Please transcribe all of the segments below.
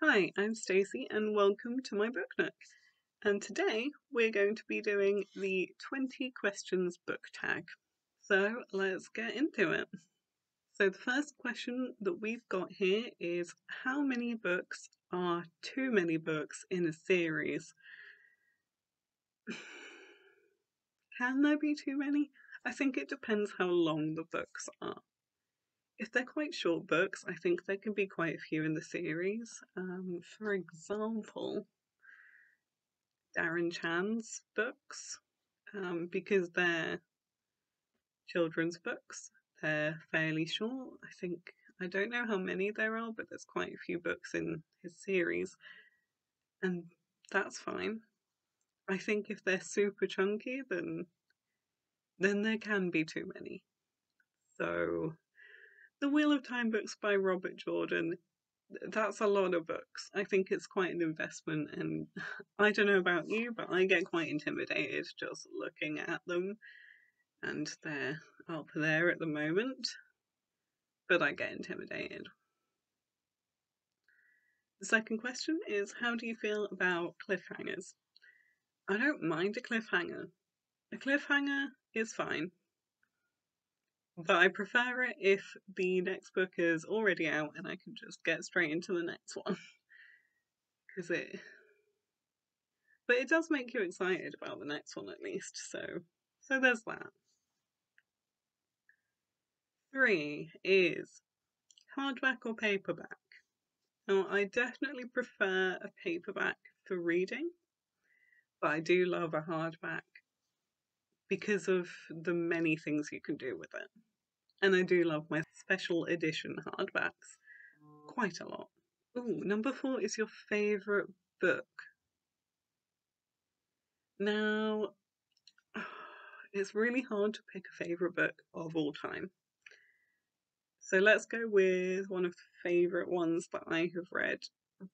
Hi, I'm Stacey and welcome to my Book Nook. And today we're going to be doing the 20 questions book tag. So let's get into it. So the first question that we've got here is, how many books are too many books in a series? Can there be too many? I think it depends how long the books are. If they're quite short books, I think there can be quite a few in the series. For example, Darren Chan's books, because they're children's books. They're fairly short. I don't know how many there are, but there's quite a few books in his series, and that's fine. I think if they're super chunky, then there can be too many. So, the Wheel of Time books by Robert Jordan, that's a lot of books. I think it's quite an investment, and I don't know about you, but I get quite intimidated just looking at them, and they're up there at the moment, but I get intimidated. The second question is, how do you feel about cliffhangers? I don't mind a cliffhanger. A cliffhanger is fine, but I prefer it if the next book is already out and I can just get straight into the next one. But it does make you excited about the next one at least, so there's that. 3 is hardback or paperback. Now, I definitely prefer a paperback for reading, but I do love a hardback because of the many things you can do with it. And I do love my special edition hardbacks quite a lot. Ooh, number 4 is your favourite book. Now, it's really hard to pick a favourite book of all time. So let's go with one of the favourite ones that I have read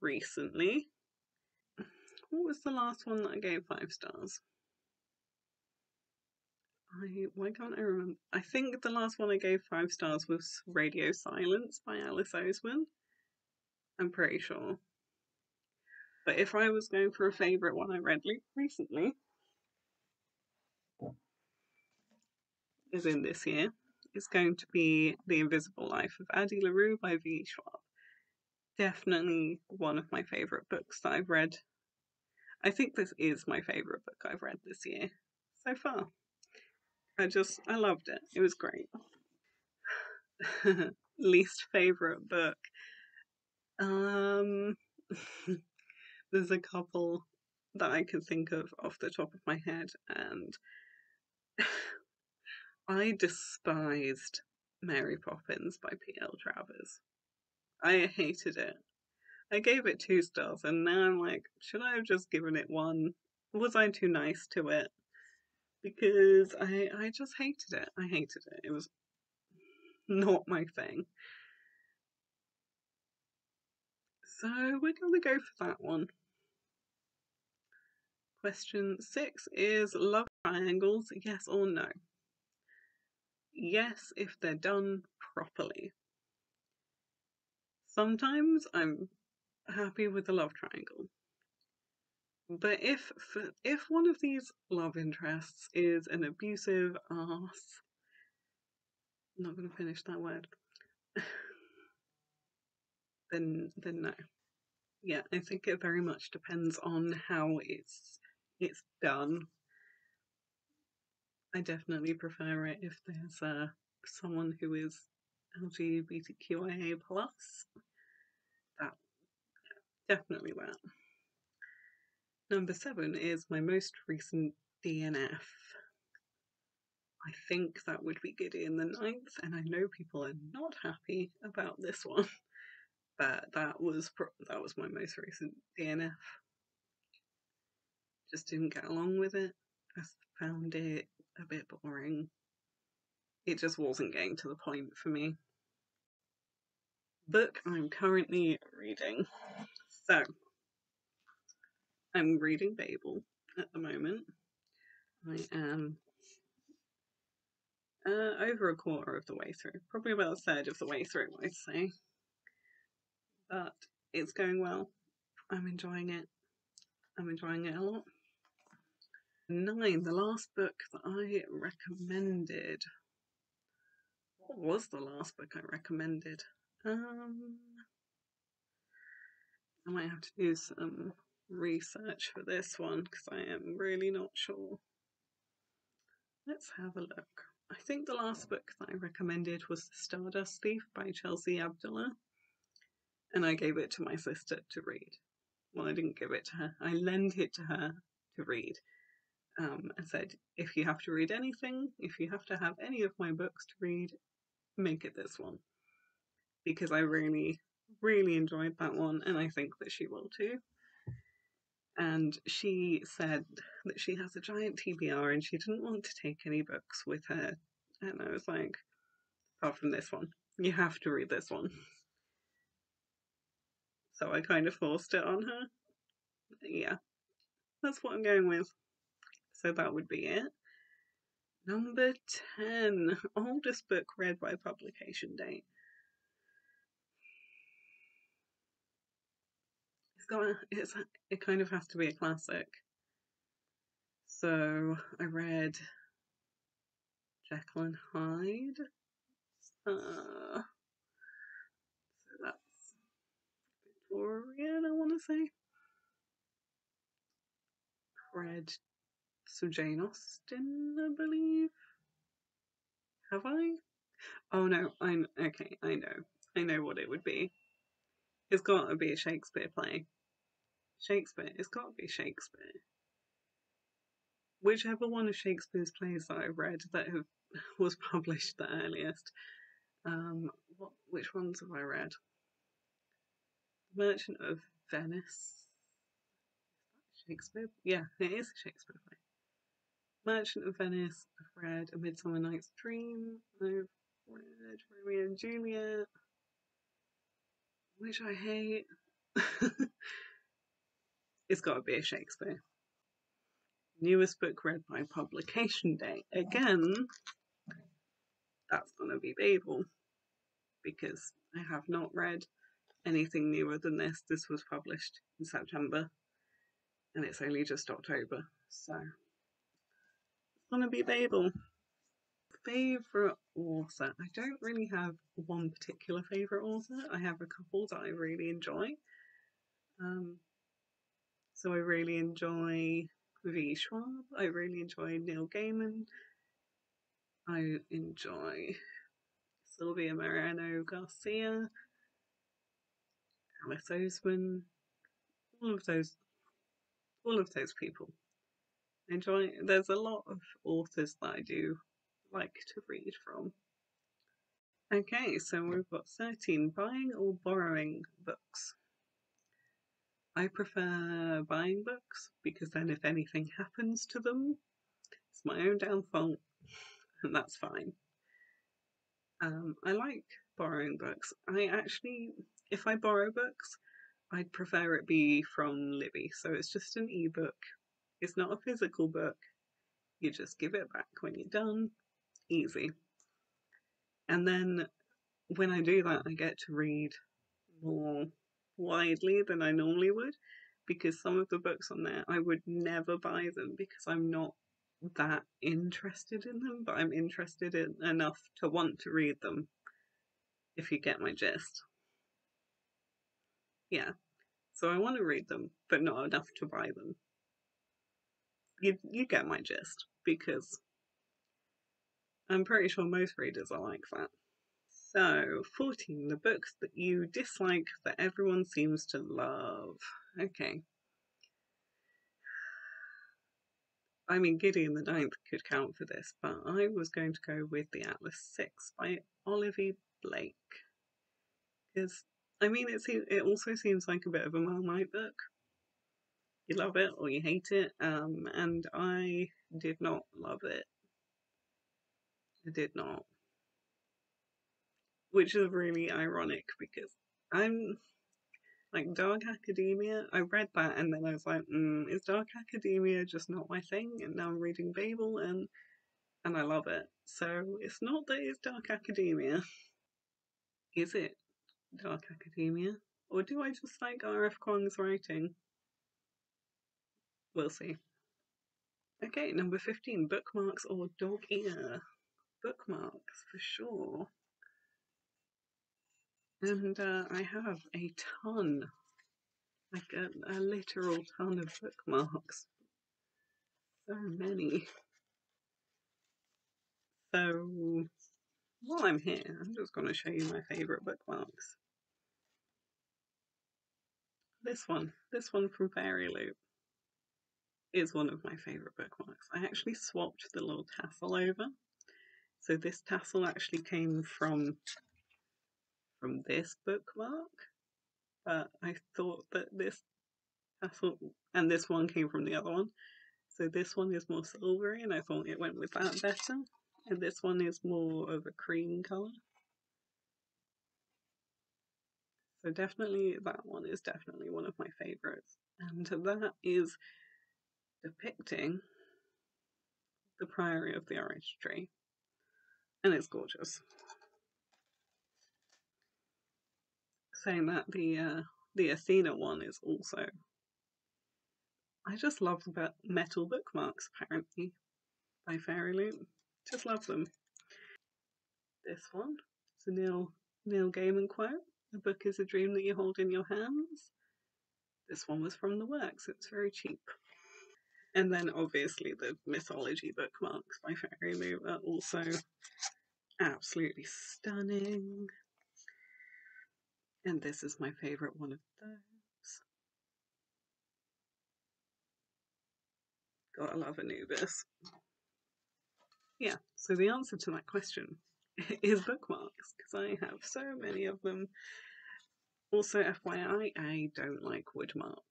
recently. What was the last one that I gave 5 stars? Why can't I remember? I think the last one I gave 5 stars was Radio Silence by Alice Oseman. I'm pretty sure. But if I was going for a favourite one I read recently, as in this year, it's going to be The Invisible Life of Addie LaRue by V.E.Schwab. Definitely one of my favourite books that I've read. I think this is my favourite book I've read this year so far. I loved it. It was great. Least favourite book. There's a couple that I can think of off the top of my head, and I despised Mary Poppins by P.L. Travers. I hated it. I gave it 2 stars, and now I'm like, should I have just given it 1? Was I too nice to it? Because I just hated it. I hated it. It was not my thing. So we're going to go for that one. Question 6 is, love triangles, yes or no? Yes, if they're done properly. Sometimes I'm happy with a love triangle. But if one of these love interests is an abusive arse, I'm not going to finish that word, then no. Yeah, I think it very much depends on how it's done. I definitely prefer it if there's someone who is LGBTQIA+. That, definitely that. Number 7 is my most recent DNF. I think that would be Gideon the Ninth, and I know people are not happy about this one, but that was my most recent DNF. Just didn't get along with it. I found it a bit boring. It just wasn't getting to the point for me. Book I'm currently reading. So, I'm reading Babel at the moment. I am over a quarter of the way through, probably about a third of the way through, I'd say. But it's going well. I'm enjoying it. I'm enjoying it a lot. 9, the last book that I recommended. What was the last book I recommended? I might have to do some research for this one because I am really not sure. Let's have a look. I think the last book that I recommended was The Stardust Thief by Chelsea Abdullah, and I gave it to my sister to read. Well, I didn't give it to her. I lent it to her to read. And said, if you have to read anything, if you have to have any of my books to read, make it this one. Because I really, really enjoyed that one, and I think that she will too. And she said that she has a giant TBR and she didn't want to take any books with her. And I was like, apart from this one, you have to read this one. So I kind of forced it on her. Yeah, that's what I'm going with. So that would be it. Number 10, oldest book read by publication date. It kind of has to be a classic. So I read Jekyll and Hyde. So that's Victorian, I want to say. Read some Jane Austen, I believe. Have I? Oh no, okay, I know. I know what it would be. It's got to be a Shakespeare play. Shakespeare. It's got to be Shakespeare. Whichever one of Shakespeare's plays that I read that was published the earliest. Which ones have I read? Merchant of Venice. Shakespeare? Yeah, it is a Shakespeare play. Merchant of Venice. I've read A Midsummer Night's Dream. I've read Romeo and Juliet, which I hate. It's got to be a Shakespeare. Newest book read by publication date. Again, that's going to be Babel, because I have not read anything newer than this. This was published in September, and it's only just October, so it's going to be Babel. Favourite author? I don't really have one particular favourite author. I have a couple that I really enjoy. So I really enjoy V.E.Schwab. I really enjoy Neil Gaiman. I enjoy Sylvia Mariano Garcia, Alice Oseman, all of those people. I enjoy. There's a lot of authors that I do like to read from. Okay, so we've got 13, buying or borrowing books. I prefer buying books because then if anything happens to them, it's my own downfall, and that's fine. I like borrowing books. If I borrow books, I'd prefer it be from Libby. So it's just an ebook. It's not a physical book. You just give it back when you're done. Easy. And then when I do that, I get to read more widely than I normally would, because some of the books on there, I would never buy them because I'm not that interested in them, but I'm interested in enough to want to read them, if you get my gist. Yeah. So I want to read them, but not enough to buy them. You get my gist, because I'm pretty sure most readers are like that. So, 14, the books that you dislike that everyone seems to love. Okay. I mean, Gideon the Ninth could count for this, but I was going to go with The Atlas 6 by Olivia Blake. Because, I mean, it also seems like a bit of a Marmite book. You love it or you hate it, and I did not love it. I did not. Which is really ironic because I'm like Dark Academia. I read that and then I was like, is Dark Academia just not my thing? And now I'm reading Babel and I love it. So it's not that it's Dark Academia. Is it Dark Academia? Or do I just like R.F. Kuang's writing? We'll see. Okay, number 15, Bookmarks or Dog Ear? Bookmarks, for sure. And I have a ton, like a literal ton of bookmarks. So many. So while I'm here, I'm just going to show you my favourite bookmarks. This one from Fairy Loot is one of my favourite bookmarks. I actually swapped the little tassel over. So this tassel actually came from this bookmark, but I thought that this tassel and this one came from the other one. So this one is more silvery, and I thought it went with that better. And this one is more of a cream colour. So definitely that one is definitely one of my favourites. And that is depicting the Priory of the Orange Tree. And it's gorgeous. Saying that the Athena one is also... I just love the metal bookmarks, apparently, by Fairy Loot. Just love them. This one, it's a Neil Gaiman quote. A book is a dream that you hold in your hands. This one was from the works. It's very cheap. And then obviously the mythology bookmarks by Fairy Loot are also absolutely stunning. And this is my favourite one of those. Gotta love Anubis. Yeah, so the answer to that question is bookmarks, because I have so many of them. Also, FYI, I don't like wood marks.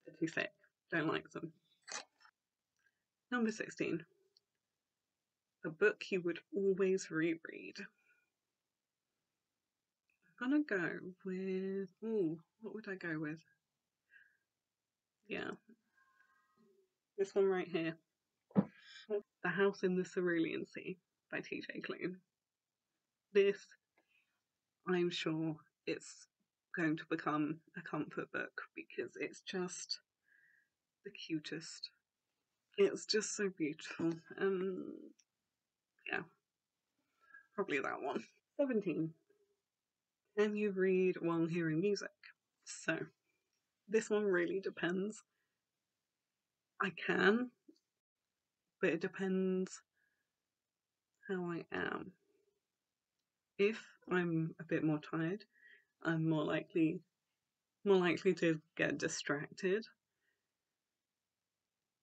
They're too thick. Don't like them. Number 16. A book you would always reread. I'm gonna go with... Ooh, what would I go with? Yeah. This one right here. The House in the Cerulean Sea by T.J. Klune. This, I'm sure, it's going to become a comfort book because it's just the cutest. It's just so beautiful. Yeah, probably that one. 17. Can you read while hearing music? So, this one really depends. I can, but it depends how I am. If I'm a bit more tired, I'm more likely to get distracted,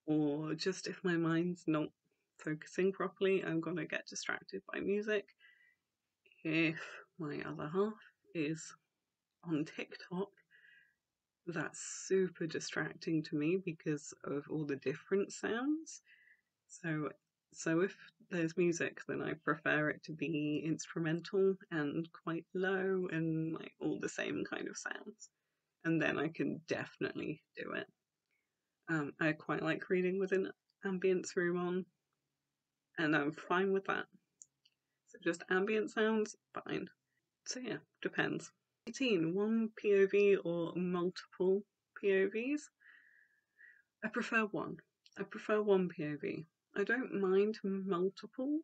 or just if my mind's not focusing properly, I'm gonna get distracted by music. If my other half is on TikTok, that's super distracting to me because of all the different sounds. So if there's music, then I prefer it to be instrumental and quite low and like all the same kind of sounds. And then I can definitely do it. I quite like reading with an ambience room on, and I'm fine with that. So just ambient sounds, fine. So yeah, depends. 18. One POV or multiple POVs? I prefer one. I prefer one POV. I don't mind multiple,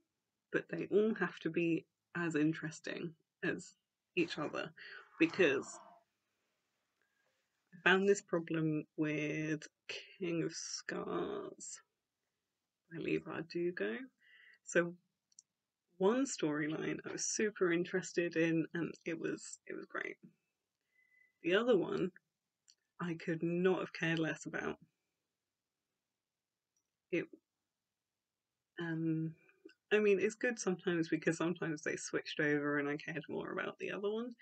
but they all have to be as interesting as each other, because I found this problem with King of Scars by Leigh Bardugo. So one storyline I was super interested in, and it was great. The other one I could not have cared less about. It I mean, it's good sometimes because sometimes they switched over and I cared more about the other one.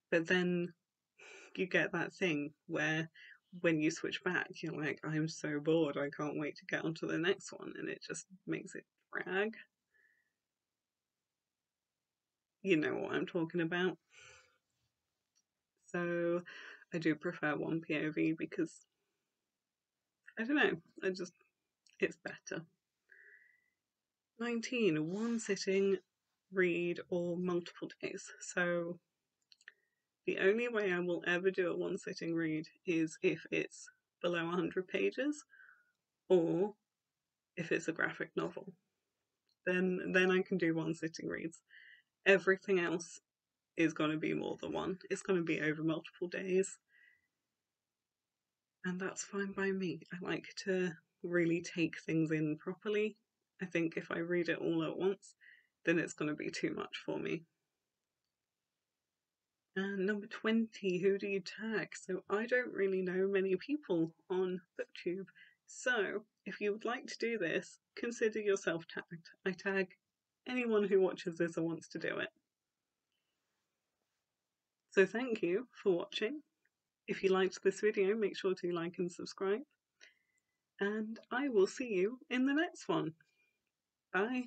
But then you get that thing where when you switch back, you're like, I'm so bored, I can't wait to get on to the next one, and it just makes it drag. You know what I'm talking about. So I do prefer one POV because, I don't know, it's better. 19. One sitting, read, or multiple days. So The only way I will ever do a one-sitting read is if it's below 100 pages or if it's a graphic novel. Then I can do one-sitting reads. Everything else is going to be more than one. It's going to be over multiple days. And that's fine by me. I like to really take things in properly. I think if I read it all at once, then it's going to be too much for me. And number 20, who do you tag? So I don't really know many people on BookTube. So if you would like to do this, consider yourself tagged. I tag anyone who watches this or wants to do it. So thank you for watching. If you liked this video, make sure to like and subscribe. And I will see you in the next one. Bye.